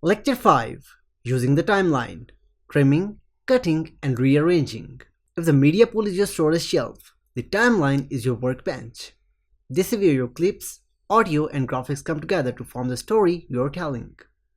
Lecture 5. Using the timeline. Trimming, cutting, and rearranging. If the media pool is your storage shelf, the timeline is your workbench. This is where your clips, audio, and graphics come together to form the story you're telling.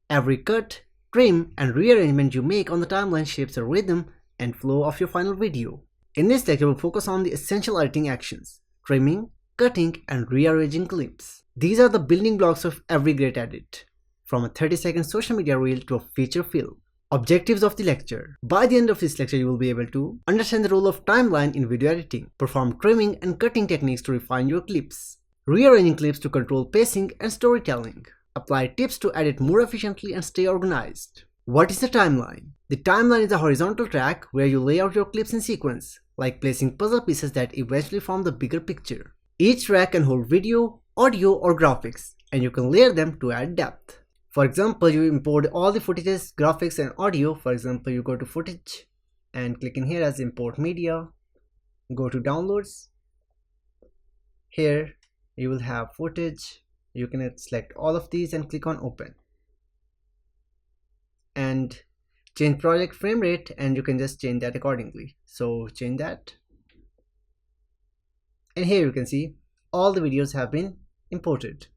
Every cut, trim, and rearrangement you make on the timeline shapes the rhythm and flow of your final video. In this lecture, we'll focus on the essential editing actions: trimming, cutting, and rearranging clips. These are the building blocks of every great edit, from a 30-second social media reel to a feature film. Objectives of the lecture. By the end of this lecture, you will be able to understand the role of timeline in video editing, perform trimming and cutting techniques to refine your clips, rearranging clips to control pacing and storytelling, apply tips to edit more efficiently and stay organized. What is the timeline? The timeline is a horizontal track where you lay out your clips in sequence, like placing puzzle pieces that eventually form the bigger picture. Each track can hold video, audio, or graphics, and you can layer them to add depth. For example, you import all the footages, graphics, and audio. For example, you go to footage and click in here as import media, go to downloads. Here you will have footage. You can select all of these and click on open and change project frame rate, and you can just change that accordingly. So change that, and here you can see all the videos have been imported.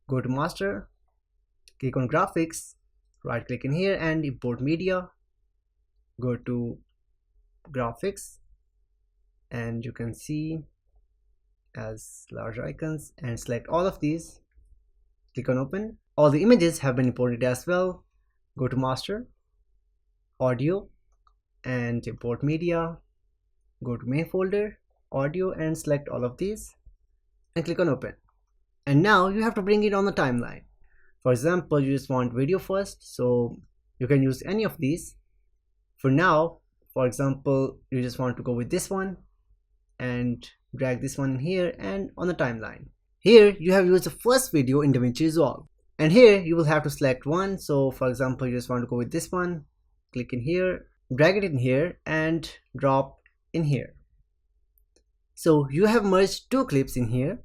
Go to master, click on graphics, right click in here and import media, go to graphics, and you can see as large icons and select all of these, click on open. All the images have been imported as well. Go to master, audio, and import media, go to main folder, audio, and select all of these and click on open. And now you have to bring it on the timeline. For example, you just want video first, so you can use any of these. For now, for example, you just want to go with this one and drag this one in here and on the timeline. Here you have used the first video in DaVinci Resolve, and here you will have to select one. So for example, you just want to go with this one, click in here, drag it in here and drop in here. So you have merged two clips in here.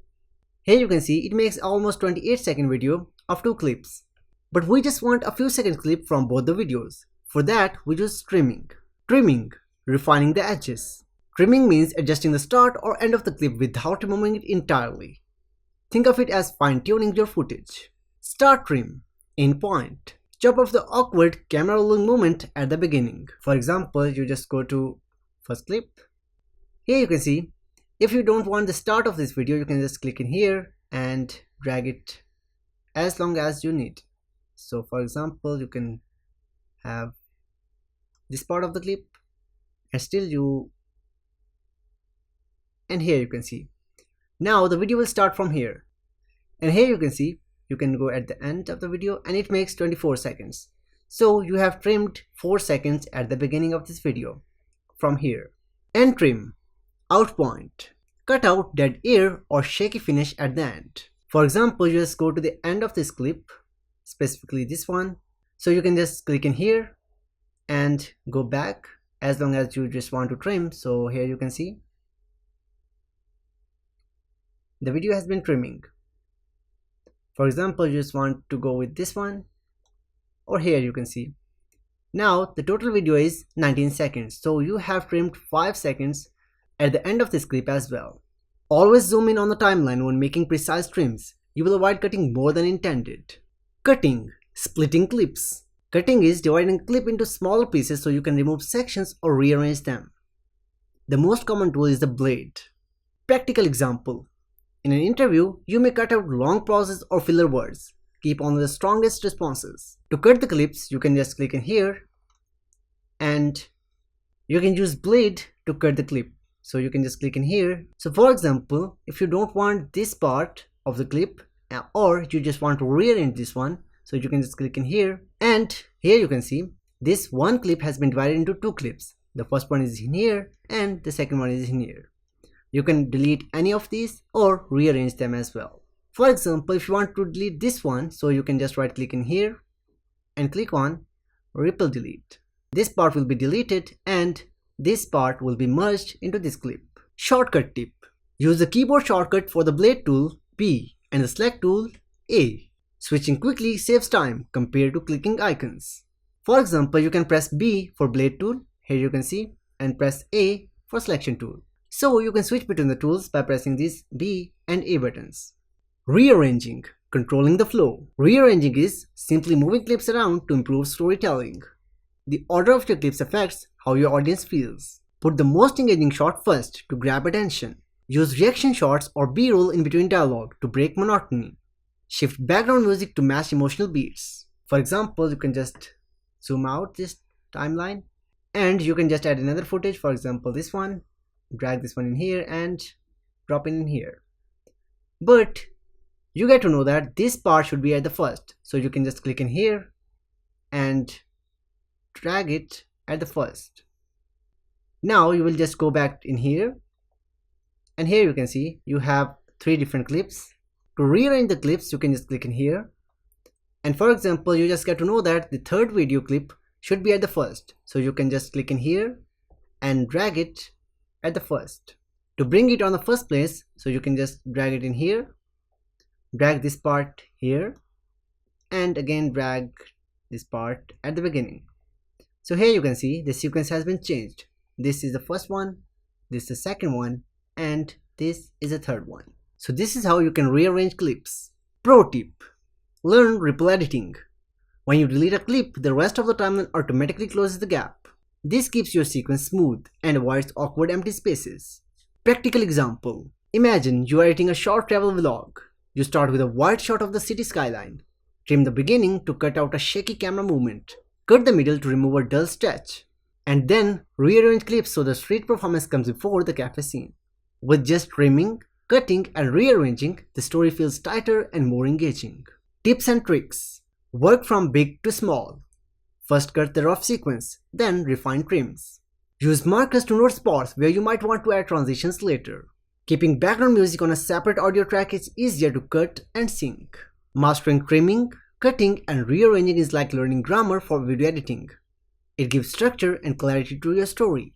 Here you can see it makes almost 28-second video of two clips, but we just want a few seconds clip from both the videos. For that, we use trimming. Trimming, refining the edges. Trimming means adjusting the start or end of the clip without removing it entirely. Think of it as fine-tuning your footage. Start trim, in point. Chop off the awkward camera rolling movement at the beginning. For example, you just go to first clip. Here you can see, if you don't want the start of this video, you can just click in here and drag it as long as you need. So for example, you can have this part of the clip and and here you can see now the video will start from here, and here you can see you can go at the end of the video and it makes 24 seconds. So you have trimmed 4 seconds at the beginning of this video from here. End trim, out point, cut out dead air or shaky finish at the end. For example, you just go to the end of this clip, specifically this one. So you can just click in here and go back as long as you just want to trim. So here you can see the video has been trimming. For example, you just want to go with this one, or here you can see. Now the total video is 19 seconds. So you have trimmed 5 seconds at the end of this clip as well. Always zoom in on the timeline when making precise trims. You will avoid cutting more than intended. Cutting, splitting clips. Cutting is dividing a clip into smaller pieces so you can remove sections or rearrange them. The most common tool is the blade. Practical example. In an interview, you may cut out long pauses or filler words. Keep only the strongest responses. To cut the clips, you can just click in here and you can use blade to cut the clip. So you can just click in here. So for example, if you don't want this part of the clip or you just want to rearrange this one, so you can just click in here, and here you can see this one clip has been divided into two clips. The first one is in here and the second one is in here. You can delete any of these or rearrange them as well. For example, if you want to delete this one, so you can just right click in here and click on ripple delete. This part will be deleted and this part will be merged into this clip. Shortcut tip. Use the keyboard shortcut for the blade tool P and the select tool A. Switching quickly saves time compared to clicking icons. For example, you can press B for blade tool, here you can see, and press A for selection tool. So you can switch between the tools by pressing these B and A buttons. Rearranging, controlling the flow. Rearranging is simply moving clips around to improve storytelling. The order of your clips affects how your audience feels. Put the most engaging shot first to grab attention. Use reaction shots or B-roll in between dialogue to break monotony. Shift background music to match emotional beats. For example, you can just zoom out this timeline and you can just add another footage, for example this one, drag this one in here and drop it in here. But you get to know that this part should be at the first, so you can just click in here and drag it at the first. Now you will just go back in here, and here you can see you have 3 different clips. To rearrange the clips, you can just click in here, and for example you just get to know that the third video clip should be at the first, so you can just click in here and drag it at the first. To bring it on the first place, so you can just drag it in here, drag this part here, and again drag this part at the beginning. So here you can see the sequence has been changed. This is the first one, this is the second one, and this is the third one. So this is how you can rearrange clips. Pro tip: learn ripple editing. When you delete a clip, the rest of the timeline automatically closes the gap. This keeps your sequence smooth and avoids awkward empty spaces. Practical example: imagine you are editing a short travel vlog. You start with a wide shot of the city skyline. Trim the beginning to cut out a shaky camera movement. Cut the middle to remove a dull stretch. And then rearrange clips so the street performance comes before the cafe scene. With just trimming, cutting and rearranging, the story feels tighter and more engaging. Tips and tricks. Work from big to small. First cut the rough sequence, then refine trims. Use markers to note spots where you might want to add transitions later. Keeping background music on a separate audio track is easier to cut and sync. Mastering trimming, cutting and rearranging is like learning grammar for video editing. It gives structure and clarity to your story.